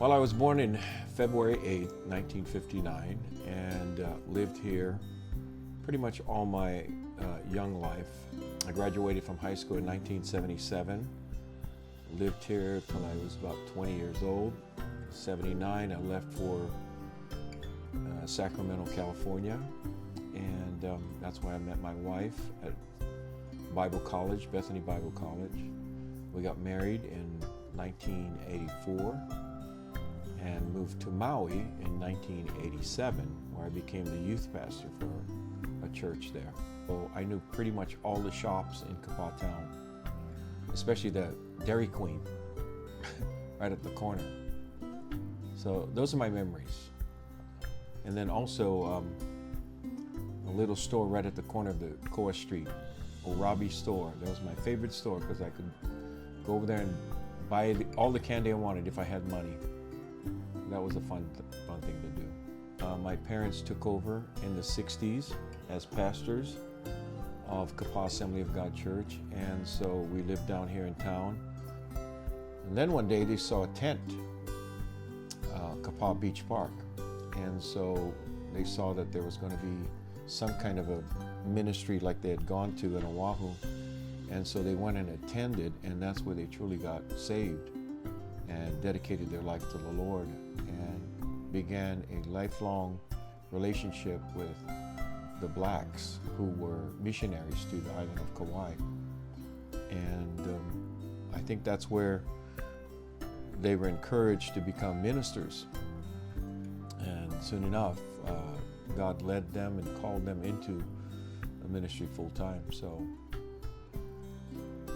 Well, I was born in February 8th, 1959, and lived here pretty much all my young life. I graduated from high school in 1977, lived here till I was about 20 years old. 79, I left for Sacramento, California, and that's where I met my wife at Bible College, Bethany Bible College. We got married in 1984 and moved to Maui in 1987, where I became the youth pastor for a church there. So I knew pretty much all the shops in Kapaa town, especially the Dairy Queen right at the corner. So those are my memories. And then also a little store right at the corner of the Koa Street, Robbie store. That was my favorite store because I could go over there and buy all the candy I wanted if I had money. That was a fun thing to do. My parents took over in the 60s as pastors of Kapaa Assembly of God Church, and so we lived down here in town. And then one day they saw a tent, Kapaa Beach Park, and so they saw that there was going to be some kind of a ministry like they had gone to in Oahu, and so they went and attended, and that's where they truly got saved and dedicated their life to the Lord and began a lifelong relationship with the blacks who were missionaries to the island of Kauai. And I think that's where they were encouraged to become ministers. And soon enough, God led them and called them into a ministry full time. So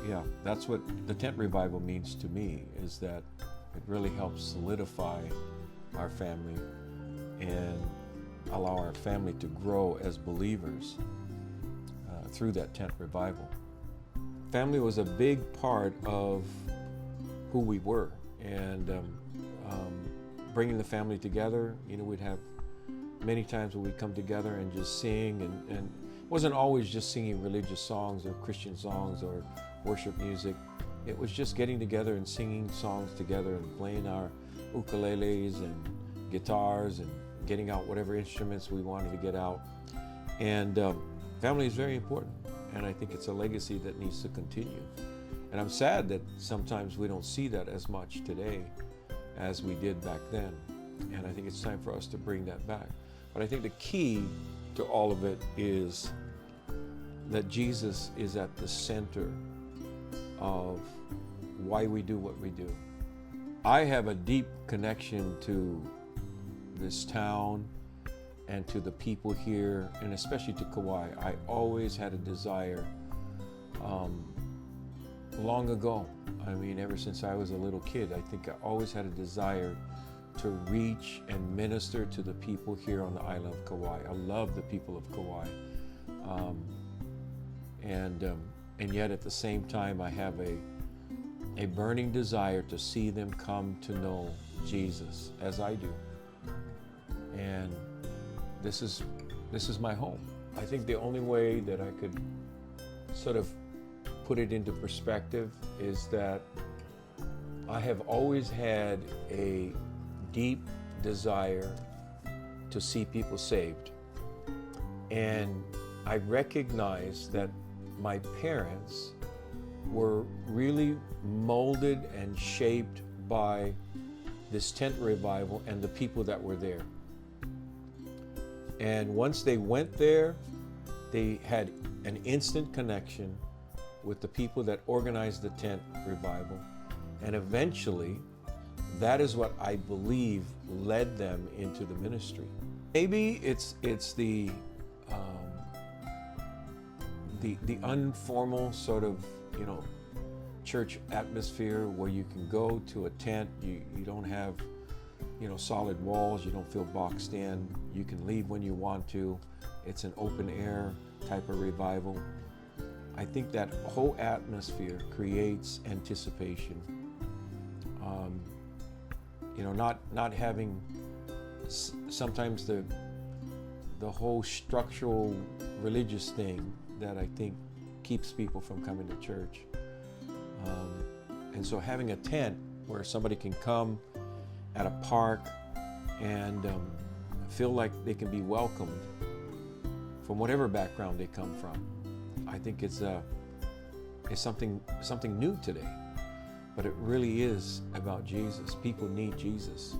yeah, that's what the tent revival means to me, is that it really helps solidify our family and allow our family to grow as believers through that tent revival. Family was a big part of who we were, and bringing the family together. You know, we'd have many times when we'd come together and just sing, and it wasn't always just singing religious songs or Christian songs or worship music. It was just getting together and singing songs together and playing our ukuleles and guitars and getting out whatever instruments we wanted to get out. And family is very important, and I think it's a legacy that needs to continue. And I'm sad that sometimes we don't see that as much today as we did back then. And I think it's time for us to bring that back. But I think the key to all of it is that Jesus is at the center of why we do what we do. I have a deep connection to this town and to the people here, and especially to Kauai. I always had a desire long ago. I mean, ever since I was a little kid, I think I always had a desire to reach and minister to the people here on the island of Kauai. I love the people of Kauai. And yet at the same time, I have a burning desire to see them come to know Jesus as I do. And this is my home. I think the only way that I could sort of put it into perspective is that I have always had a deep desire to see people saved. And I recognize that my parents were really molded and shaped by this tent revival and the people that were there. And once they went there, they had an instant connection with the people that organized the tent revival. And eventually, that is what I believe led them into the ministry. Maybe it's the informal sort of, you know, church atmosphere where you can go to a tent, you don't have, you know, solid walls, you don't feel boxed in, you can leave when you want to. It's an open air type of revival. I think that whole atmosphere creates anticipation. You know, not having sometimes the whole structural religious thing that I think keeps people from coming to church. And so having a tent where somebody can come at a park and feel like they can be welcomed from whatever background they come from. I think it's something new today, but it really is about Jesus. People need Jesus,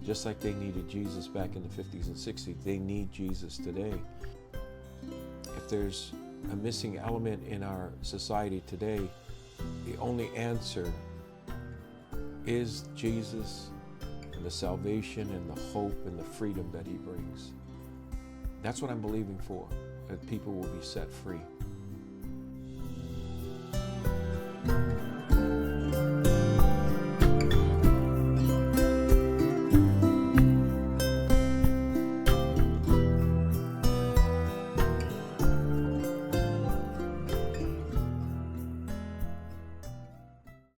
just like they needed Jesus back in the 50s and 60s. They need Jesus today. If there's a missing element in our society today, the only answer is Jesus and the salvation and the hope and the freedom that he brings. That's what I'm believing for, that people will be set free.